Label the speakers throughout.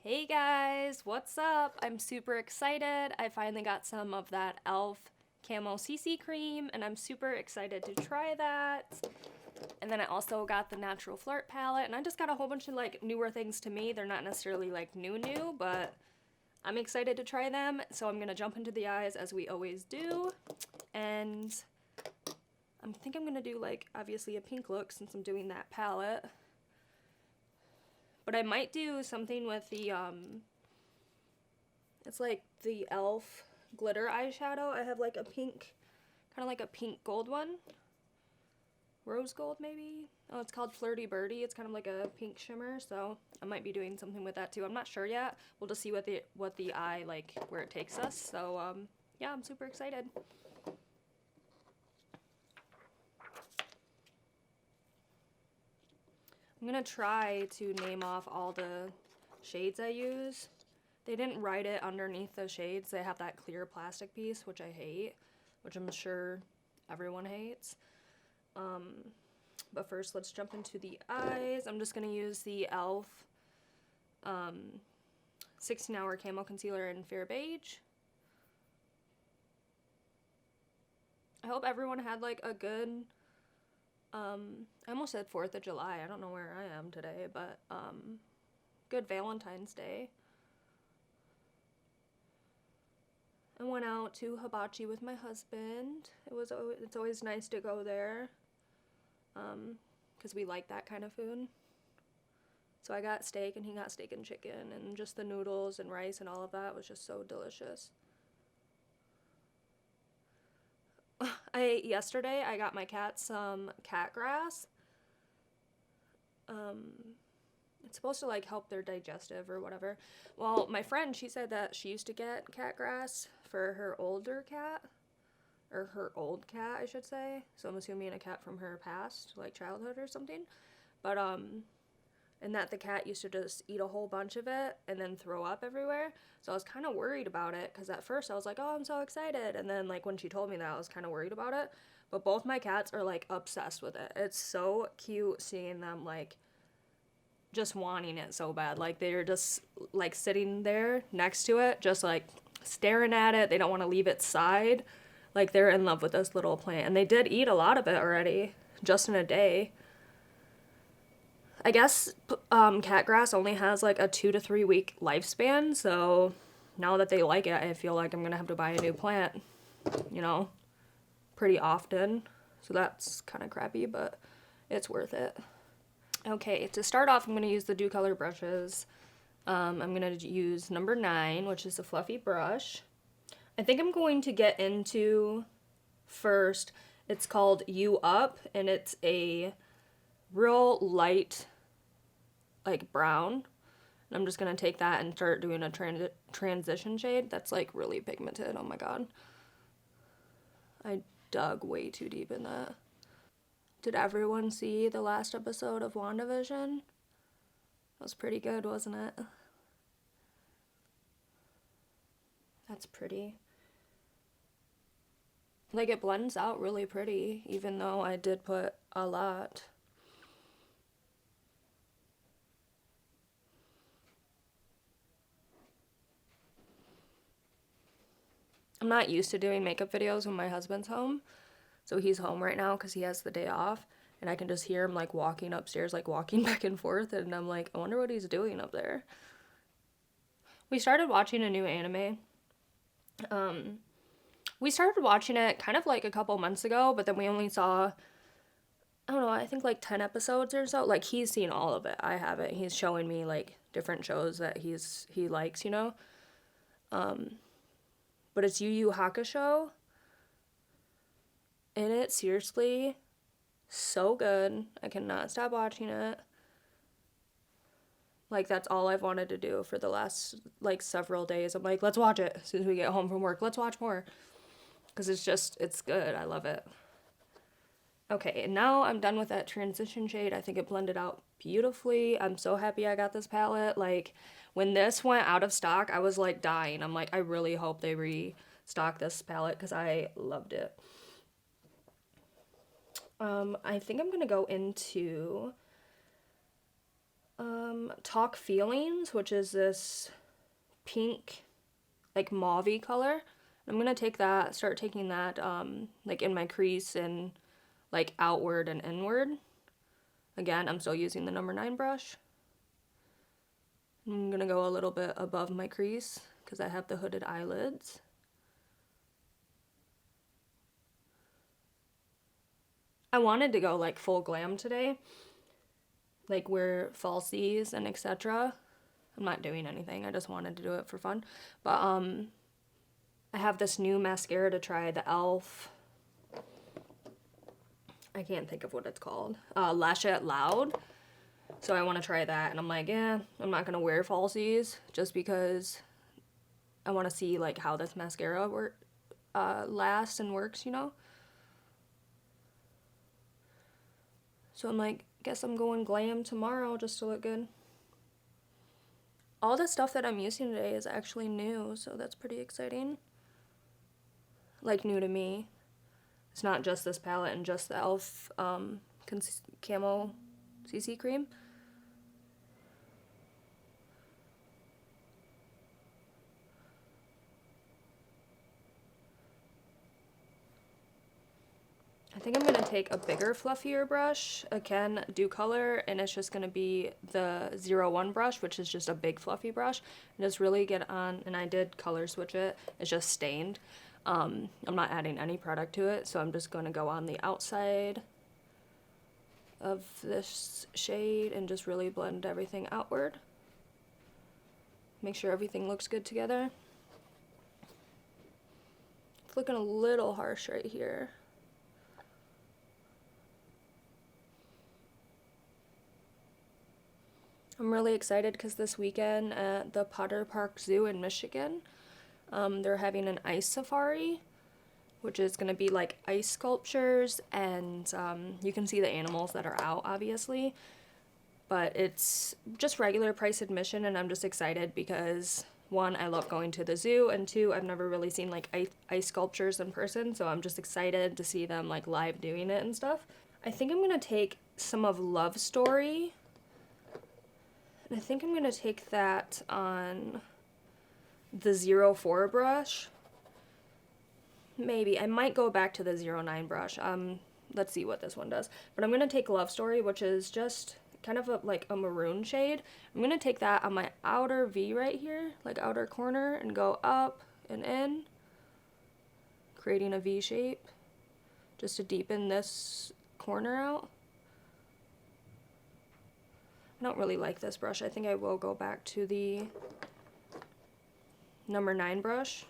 Speaker 1: Hey guys, what's up? I'm super excited. I finally got some of that e.l.f. Camo CC Cream and I'm super excited to try that. And then I also got the Natural Flirt palette and I just got a whole bunch of like newer things to me. They're not necessarily like new, but I'm excited to try them. So I'm gonna jump into the eyes as we always do. And I think I'm gonna do like obviously a pink look since I'm doing that palette. But I might do something with the, it's like the e.l.f. glitter eyeshadow. I have like a pink, kind of like a pink gold one. Rose gold maybe? Oh, it's called Flirty Birdie. It's kind of like a pink shimmer, so I might be doing something with that too. I'm not sure yet. We'll just see what the eye, like, where it takes us. So, yeah, I'm super excited. I'm gonna try to name off all the shades I use. They didn't write it underneath the shades. They have that clear plastic piece, which I hate, which I'm sure everyone hates. But first, let's jump into the eyes. I'm just gonna use the e.l.f. 16-hour Camo Concealer in Fair Beige. I hope everyone had like a good, I almost said 4th of July. I don't know where I am today, but good Valentine's Day. I went out to Hibachi with my husband. It's always nice to go there, because we like that kind of food. So I got steak and he got steak and chicken, and just the noodles and rice and all of that was just so delicious. Yesterday I got my cat some cat grass. It's supposed to like help their digestive or whatever. Well, my friend, she said that she used to get cat grass for her older cat, or her old cat, I should say. So I'm assuming a cat from her past, like childhood or something. But and that the cat used to just eat a whole bunch of it and then throw up everywhere. So I was kind of worried about it, because at first I was like, oh, I'm so excited. And then like when she told me that, I was kind of worried about it. But both my cats are like obsessed with it. It's so cute seeing them like just wanting it so bad. Like they're just like sitting there next to it, just like staring at it. They don't want to leave its side. Like they're in love with this little plant. And they did eat a lot of it already, just in a day. I guess cat grass only has like a 2 to 3 week lifespan, so now that they like it, I feel like I'm gonna have to buy a new plant, you know, pretty often. So that's kind of crappy, but it's worth it. Okay, to start off, I'm gonna use the Dew Color brushes. I'm gonna use number 9, which is a fluffy brush. I think I'm going to get into first, it's called You Up, and it's a real light like brown, and I'm just gonna take that and start doing a transition shade that's like really pigmented. Oh my god, I dug way too deep in that. Did everyone see the last episode of WandaVision? That was pretty good, wasn't it? That's pretty. Like it blends out really pretty, even though I did put a lot. I'm not used to doing makeup videos when my husband's home. So he's home right now because he has the day off. And I can just hear him like walking upstairs, like walking back and forth. And I'm like, I wonder what he's doing up there. We started watching a new anime. We started watching it kind of like a couple months ago, but then we only saw, I don't know, I think like 10 episodes or so. Like he's seen all of it. I haven't. He's showing me like different shows that he likes, you know. But it's Yu Yu Hakusho. And it's seriously so good. I cannot stop watching it. Like that's all I've wanted to do for the last like several days. I'm like, let's watch it as soon as we get home from work. Let's watch more. Because it's good. I love it. Okay, and now I'm done with that transition shade. I think it blended out beautifully. I'm so happy I got this palette. Like, when this went out of stock, I was like dying. I'm like, I really hope they restock this palette because I loved it. I think I'm gonna go into Talk Feelings, which is this pink, like mauve-y color. I'm gonna take that, start taking that, like in my crease and like outward and inward. Again, I'm still using the number 9 brush. I'm gonna go a little bit above my crease because I have the hooded eyelids. I wanted to go like full glam today, like wear falsies and etc. I'm not doing anything, I just wanted to do it for fun. But I have this new mascara to try, the E.L.F. I can't think of what it's called. Lash It Loud. So I want to try that, and I'm like, yeah, I'm not gonna wear falsies just because I want to see like how this mascara lasts and works, you know. So I'm like, guess I'm going glam tomorrow just to look good. All the stuff that I'm using today is actually new, so that's pretty exciting. Like new to me. It's not just this palette and just the E.L.F. Camo CC Cream. I think I'm going to take a bigger, fluffier brush, again, do color, and it's just going to be the 01 brush, which is just a big fluffy brush, and just really get on, and I did color switch it, it's just stained. I'm not adding any product to it, so I'm just going to go on the outside of this shade and just really blend everything outward. Make sure everything looks good together. It's looking a little harsh right here. I'm really excited because this weekend at the Potter Park Zoo in Michigan, they're having an ice safari, which is going to be like ice sculptures, and you can see the animals that are out, obviously, but it's just regular price admission, and I'm just excited because, one, I love going to the zoo, and two, I've never really seen like ice sculptures in person, so I'm just excited to see them like live doing it and stuff. I think I'm going to take some of Love Story, and I think I'm going to take that on the 04 brush. Maybe. I might go back to the 09 brush. Let's see what this one does. But I'm going to take Love Story, which is just kind of like a maroon shade. I'm going to take that on my outer V right here, like outer corner, and go up and in, creating a V shape, just to deepen this corner out. I don't really like this brush. I think I will go back to the number 9 brush.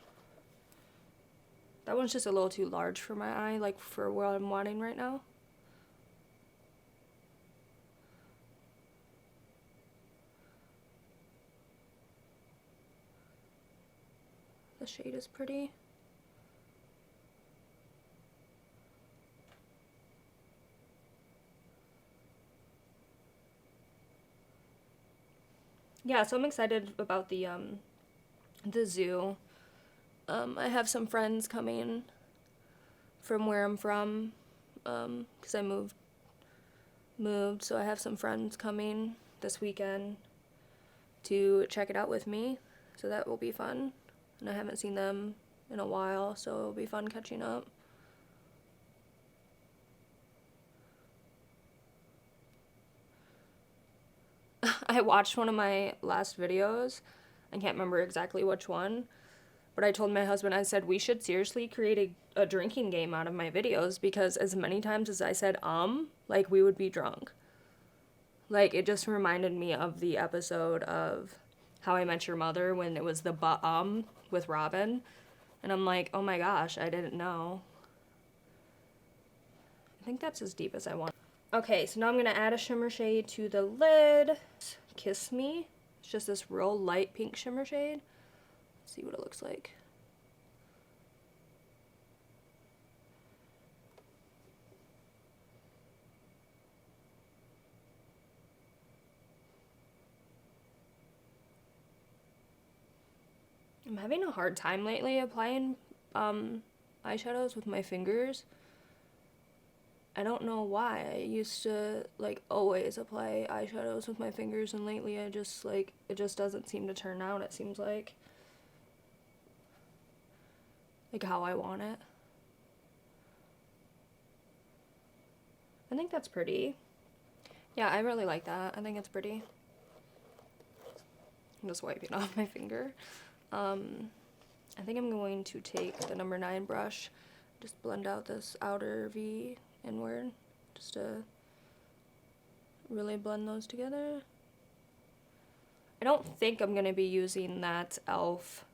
Speaker 1: That one's just a little too large for my eye, like for what I'm wanting right now. The shade is pretty. Yeah, so I'm excited about the zoo. I have some friends coming from where I'm from, because I moved, so I have some friends coming this weekend to check it out with me, so that will be fun, and I haven't seen them in a while, so it'll be fun catching up. I watched one of my last videos, I can't remember exactly which one, but I told my husband, I said, we should seriously create a drinking game out of my videos, because as many times as I said, like, we would be drunk. Like, it just reminded me of the episode of How I Met Your Mother when it was the with Robin. And I'm like, oh my gosh, I didn't know. I think that's as deep as I want. Okay, so now I'm going to add a shimmer shade to the lid. Kiss Me. It's just this real light pink shimmer shade. Let's see what it looks like. I'm having a hard time lately applying eyeshadows with my fingers. I don't know why. I used to, like, always apply eyeshadows with my fingers, and lately I just, like, it just doesn't seem to turn out, it seems like how I want it. I think that's pretty. Yeah, I really like that. I think it's pretty. I'm just wiping off my finger. I think I'm going to take the number 9 brush, just blend out this outer V inward, just to really blend those together. I don't think I'm going to be using that e.l.f.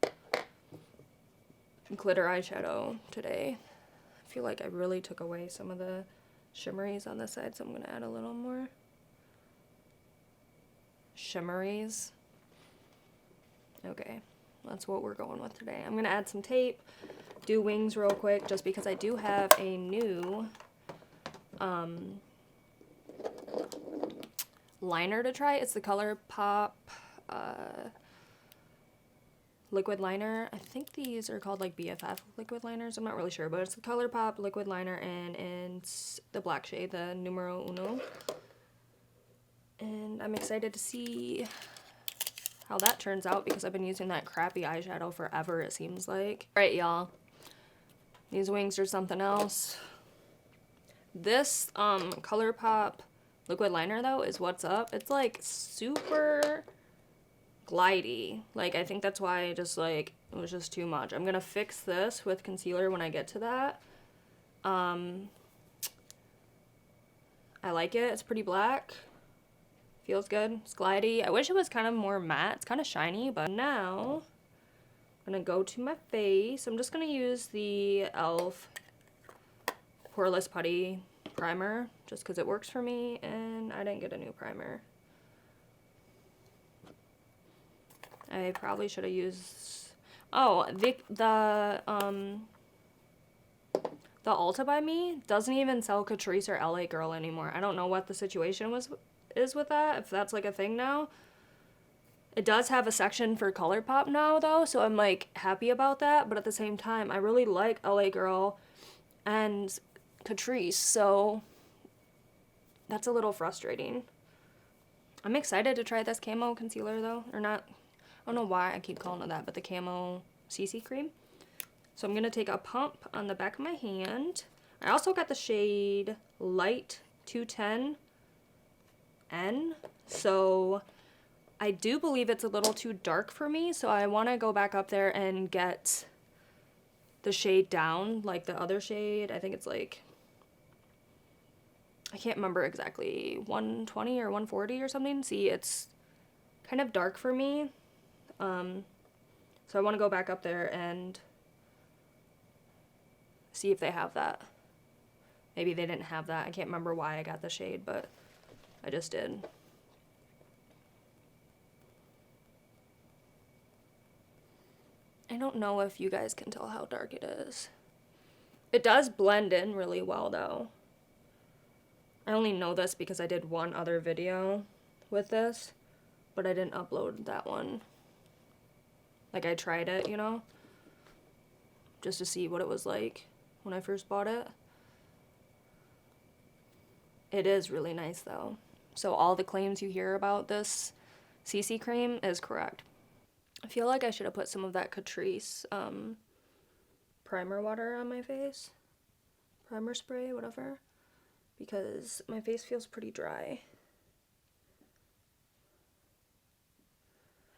Speaker 1: glitter eyeshadow today. I feel like I really took away some of the shimmeries on this side, so I'm going to add a little more shimmeries. Okay, that's what we're going with today. I'm going to add some tape, do wings real quick, just because I do have a new liner to try. It's the ColourPop liquid liner. I think these are called like BFF liquid liners. I'm not really sure, but it's the ColourPop liquid liner, and it's the black shade, the numero uno. And I'm excited to see how that turns out, because I've been using that crappy eyeshadow forever, it seems like. Alright, y'all. These wings are something else. This ColourPop liquid liner, though, is what's up. It's, like, super glidey. Like, I think that's why I just, like, it was just too much. I'm gonna fix this with concealer when I get to that. I like it. It's pretty black. Feels good. It's glidey. I wish it was kind of more matte. It's kind of shiny, but now I'm gonna go to my face. I'm just gonna use the e.l.f. Poreless Putty primer just because it works for me, and I didn't get a new primer. I probably should have used, oh, the Ulta by Me doesn't even sell Catrice or LA Girl anymore. I don't know what the situation is with that, if that's like a thing now. It does have a section for ColourPop now, though, so I'm like happy about that, but at the same time I really like LA Girl and Catrice, so that's a little frustrating. I'm excited to try this Camo concealer, though, or not. I don't know why I keep calling it that, but the Camo CC Cream. So I'm going to take a pump on the back of my hand. I also got the shade Light 210 N, so I do believe it's a little too dark for me, so I want to go back up there and get the shade down, like the other shade. I think it's like, I can't remember exactly, 120 or 140 or something. See, it's kind of dark for me. So I want to go back up there and see if they have that. Maybe they didn't have that. I can't remember why I got the shade, but I just did. I don't know if you guys can tell how dark it is. It does blend in really well, though. I only know this because I did one other video with this, but I didn't upload that one. Like, I tried it, you know, just to see what it was like when I first bought it. It is really nice, though. So all the claims you hear about this CC cream is correct. I feel like I should have put some of that Catrice primer water on my face. Primer spray, whatever. Because my face feels pretty dry.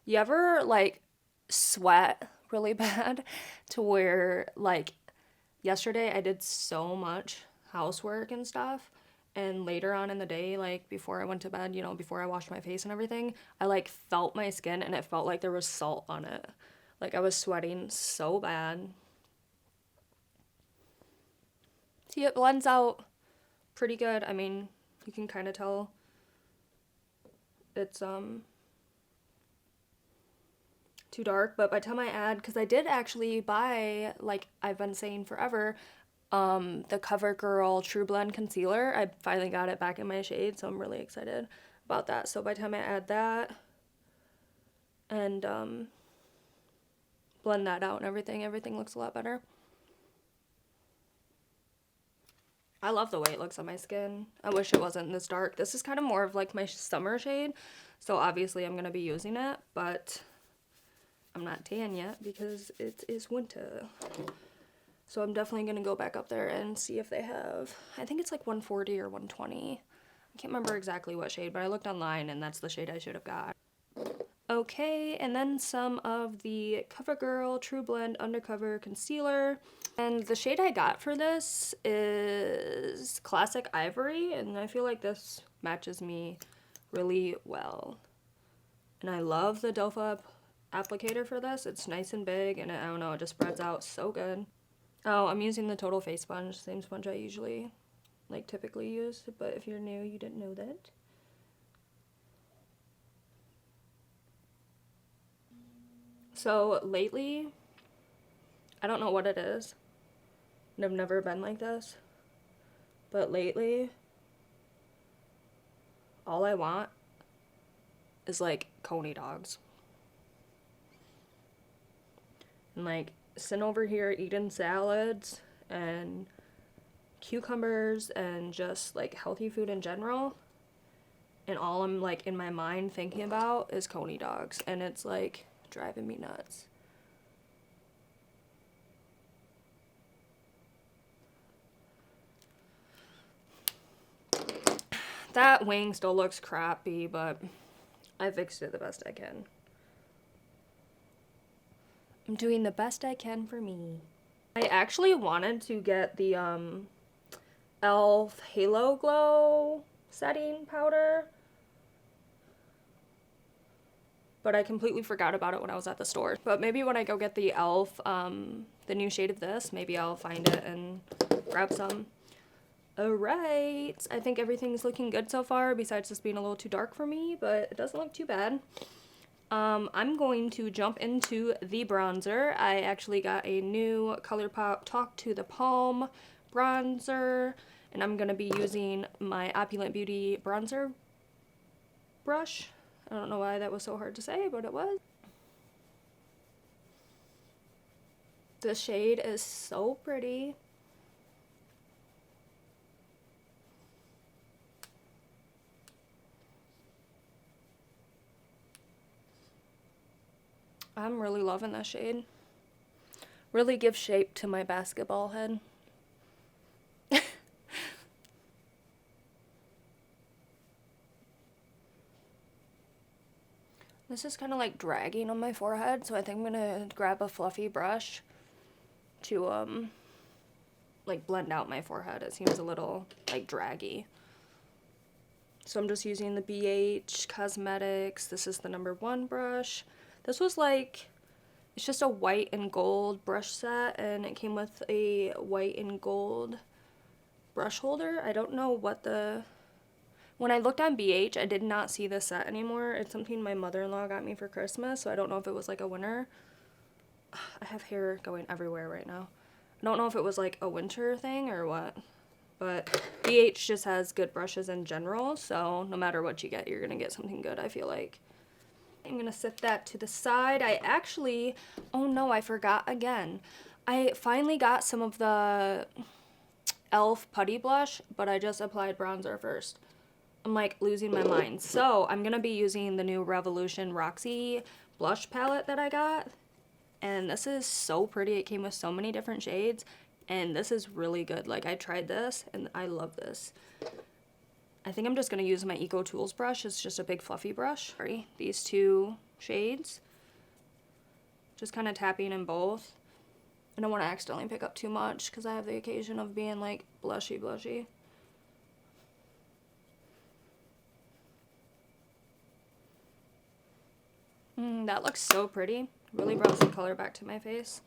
Speaker 1: You ever, like, sweat really bad to where, like, yesterday I did so much housework and stuff, and later on in the day, like before I went to bed, you know, before I washed my face and everything, I like felt my skin and it felt like there was salt on it. Like I was sweating so bad. See, it blends out pretty good. I mean, you can kind of tell it's too dark, but by the time I add, because I did actually buy, like I've been saying forever, the CoverGirl True Blend Concealer. I finally got it back in my shade, so I'm really excited about that. So by the time I add that and blend that out and everything looks a lot better. I love the way it looks on my skin. I wish it wasn't this dark. This is kind of more of like my summer shade, so obviously I'm going to be using it, but I'm not tan yet because it is winter. So I'm definitely going to go back up there and see if they have, I think it's like 140 or 120. I can't remember exactly what shade, but I looked online and that's the shade I should have got. Okay, and then some of the CoverGirl True Blend Undercover Concealer. And the shade I got for this is Classic Ivory, and I feel like this matches me really well. And I love the doe foot applicator for this. It's nice and big, and I don't know, it just spreads out so good. Oh, I'm using the Total Face Sponge, same sponge I usually, like, typically use, but if you're new, you didn't know that. So lately, I don't know what it is, and I've never been like this, but lately, all I want is like coney dogs. And like sitting over here eating salads and cucumbers and just like healthy food in general, and all I'm like in my mind thinking about is coney dogs, and it's like driving me nuts. That wing still looks crappy, but I fixed it the best I can. I'm doing the best I can for me. I actually wanted to get the E.L.F. Halo Glow setting powder, but I completely forgot about it when I was at the store. But maybe when I go get the E.L.F., the new shade of this, maybe I'll find it and grab some. Alright, I think everything's looking good so far, besides this being a little too dark for me, but it doesn't look too bad. I'm going to jump into the bronzer. I actually got a new ColourPop Talk to the Palm bronzer, and I'm going to be using my Opulent Beauty bronzer brush. I don't know why that was so hard to say, but it was. This shade is so pretty. I'm really loving this shade. Really gives shape to my basketball head. This is kind of like dragging on my forehead, so I think I'm gonna grab a fluffy brush to like blend out my forehead. It seems a little like draggy. So I'm just using the BH Cosmetics. This is the #1 brush. This was like, it's just a white and gold brush set, and it came with a white and gold brush holder. I don't know what the... When I looked on BH, I did not see this set anymore. It's something my mother-in-law got me for Christmas, so I don't know if it was like a winter. I have hair going everywhere right now. I don't know if it was like a winter thing or what, but BH just has good brushes in general, so no matter what you get, you're gonna get something good, I feel like. I'm gonna set that to the side. I actually, oh no, I forgot again. I finally got some of the E.L.F. Putty Blush, but I just applied bronzer first. I'm like losing my mind. So I'm gonna be using the new Revolution Roxy blush palette that I got. And this is so pretty. It came with so many different shades, and this is really good. Like, I tried this and I love this. I think I'm just gonna use my Eco Tools brush. It's just a big fluffy brush. Sorry, these two shades. Just kind of tapping in both. I don't want to accidentally pick up too much because I have the occasion of being like blushy. That looks so pretty. Really brought some color back to my face.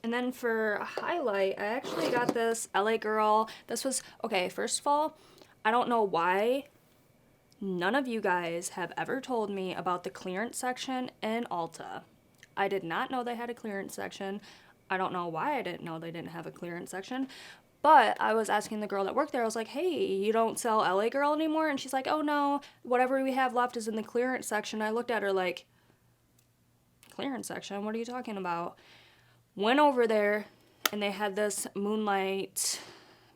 Speaker 1: And then for a highlight, I actually got this LA Girl. This was, okay, first of all, I don't know why none of you guys have ever told me about the clearance section in Ulta. I did not know they had a clearance section. I don't know why I didn't know they didn't have a clearance section. But I was asking the girl that worked there, I was like, hey, you don't sell LA Girl anymore? And she's like, oh no, whatever we have left is in the clearance section. I looked at her like, clearance section? What are you talking about? Went over there, and they had this Moonlight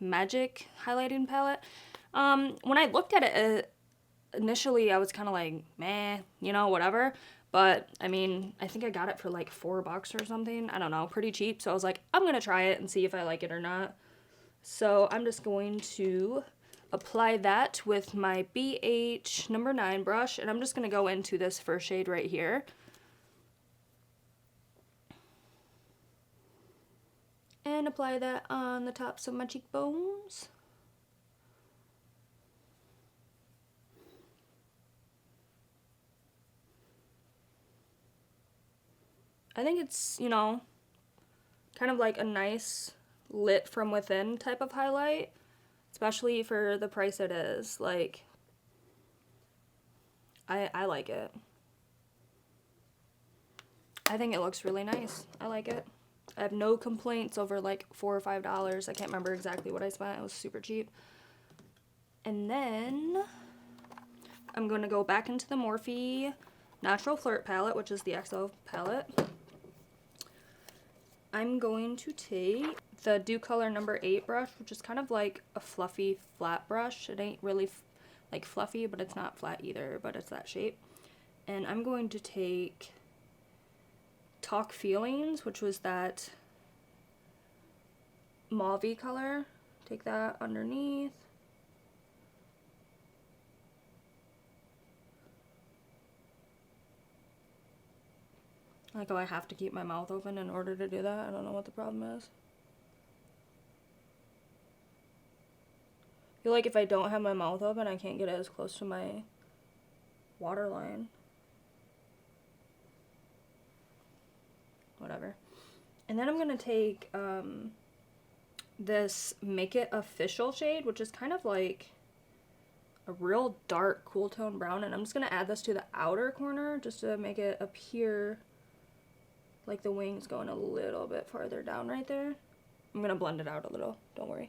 Speaker 1: Magic highlighting palette. When I looked at it, initially I was kind of like, meh, you know, whatever. But, I mean, I think I got it for like $4 or something. I don't know, pretty cheap. So I was like, I'm going to try it and see if I like it or not. So I'm just going to apply that with my BH number 9 brush. And I'm just going to go into this first shade right here. And apply that on the tops of my cheekbones. I think it's, you know, kind of like a nice lit from within type of highlight, especially for the price it is. Like, I like it. I think it looks really nice. I like it. I have no complaints over like $4 or $5. I can't remember exactly what I spent. It was super cheap. And then I'm going to go back into the Morphe Natural Flirt palette, which is the XL palette. I'm going to take the Dew Color number 8 brush, which is kind of like a fluffy flat brush. It ain't really like fluffy, but it's not flat either, but it's that shape. And I'm going to take Talk Feelings, which was that mauve color. Take that underneath. Like, oh, I have to keep my mouth open in order to do that. I don't know what the problem is. I feel like if I don't have my mouth open, I can't get it as close to my waterline. Whatever. And then I'm going to take this Make It Official shade, which is kind of like a real dark cool tone brown. And I'm just going to add this to the outer corner just to make it appear like the wings going a little bit farther down right there. I'm going to blend it out a little, don't worry.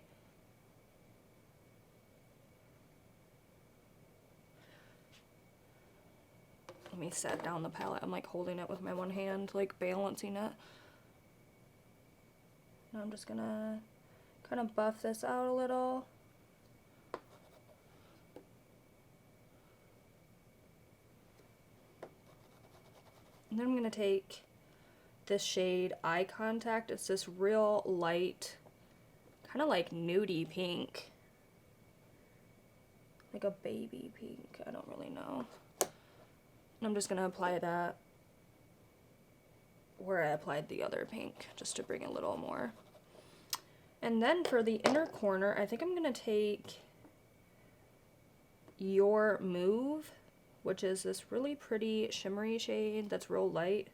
Speaker 1: Let me set down the palette. I'm like holding it with my one hand, like balancing it. Now I'm just going to kind of buff this out a little. And then I'm going to take this shade Eye Contact. It's this real light, kind of like nudie pink, like a baby pink. I don't really know. And I'm just gonna apply that where I applied the other pink, just to bring a little more. And then for the inner corner, I think I'm gonna take Your Move, which is this really pretty shimmery shade that's real light.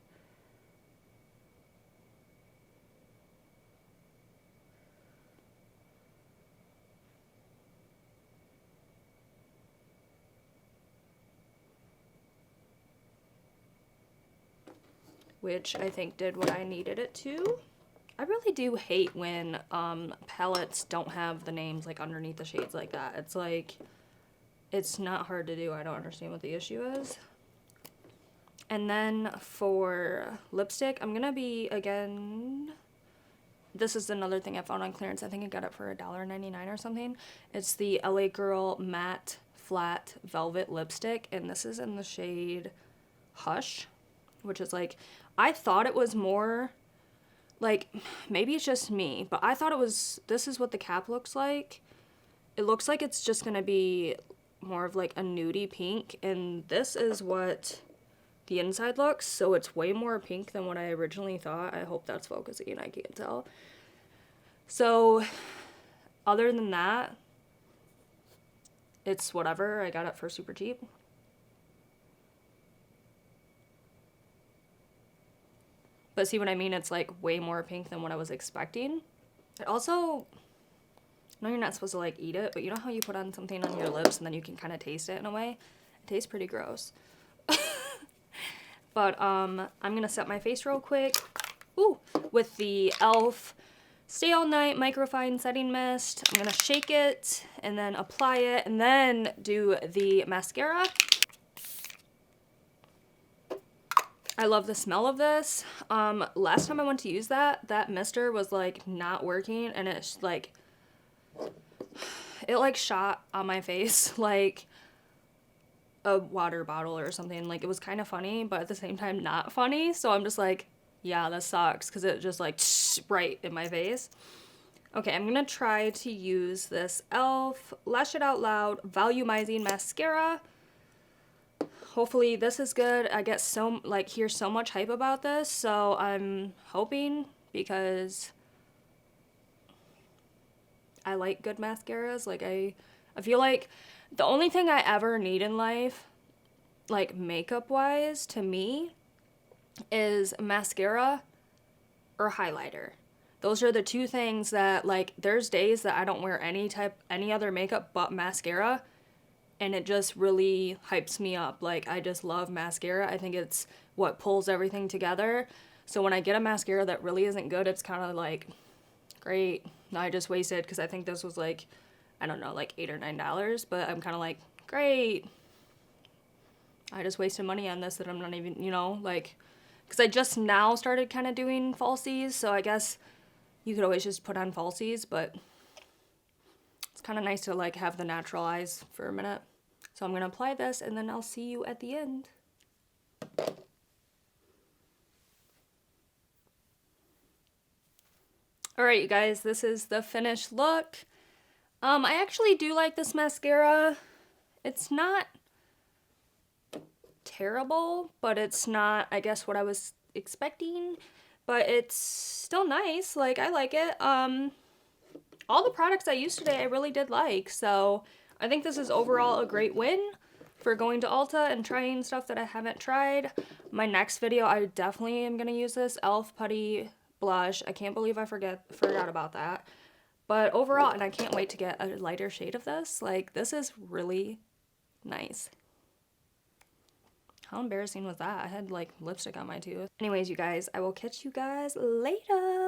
Speaker 1: Which I think did what I needed it to. I really do hate when palettes don't have the names like underneath the shades like that. It's like, it's not hard to do. I don't understand what the issue is. And then for lipstick, I'm gonna be, again, this is another thing I found on clearance. I think I got it for $1.99 or something. It's the LA Girl Matte Flat Velvet Lipstick, and this is in the shade Hush, which is like, I thought it was more, like, maybe it's just me, but I thought it was, this is what the cap looks like. It looks like it's just going to be more of like a nudie pink, and this is what the inside looks, so it's way more pink than what I originally thought. I hope that's focusing, I can't tell. So, other than that, it's whatever. I got it for super cheap. But see what I mean? It's like way more pink than what I was expecting. It also, I know you're not supposed to like eat it, but you know how you put on something on your lips and then you can kind of taste it in a way? It tastes pretty gross. But I'm going to set my face real quick. Ooh, with the e.l.f. Stay All Night Microfine Setting Mist. I'm going to shake it and then apply it and then do the mascara. I love the smell of this. Last time I went to use that mister was like not working, and it's like, it like shot on my face like a water bottle or something. Like, it was kind of funny, but at the same time not funny. So I'm just like, yeah, that sucks, because it just like right in my face. Okay, I'm gonna try to use this e.l.f. Lash It Out Loud Volumizing Mascara. Hopefully this is good. I get hear so much hype about this, so I'm hoping, because I like good mascaras. Like, I feel like the only thing I ever need in life, like makeup wise, to me, is mascara or highlighter. Those are the two things that, like, there's days that I don't wear any other makeup but mascara, and it just really hypes me up. Like, I just love mascara. I think it's what pulls everything together. So when I get a mascara that really isn't good, it's kind of like, great, I just wasted, because I think this was like, I don't know, like $8 or $9, but I'm kind of like, great, I just wasted money on this that I'm not even, you know, like, because I just now started kind of doing falsies, so I guess you could always just put on falsies, but it's kind of nice to like have the natural eyes for a minute. So I'm going to apply this, and then I'll see you at the end. Alright, you guys, this is the finished look. I actually do like this mascara. It's not terrible, but it's not, I guess, what I was expecting. But it's still nice. Like, I like it. All the products I used today I really did like. So I think this is overall a great win for going to Ulta and trying stuff that I haven't tried. My next video, I definitely am going to use this e.l.f. Putty Blush. I can't believe I forgot about that. But overall, and I can't wait to get a lighter shade of this. Like, this is really nice. How embarrassing was that? I had like lipstick on my tooth. Anyways, you guys, I will catch you guys later.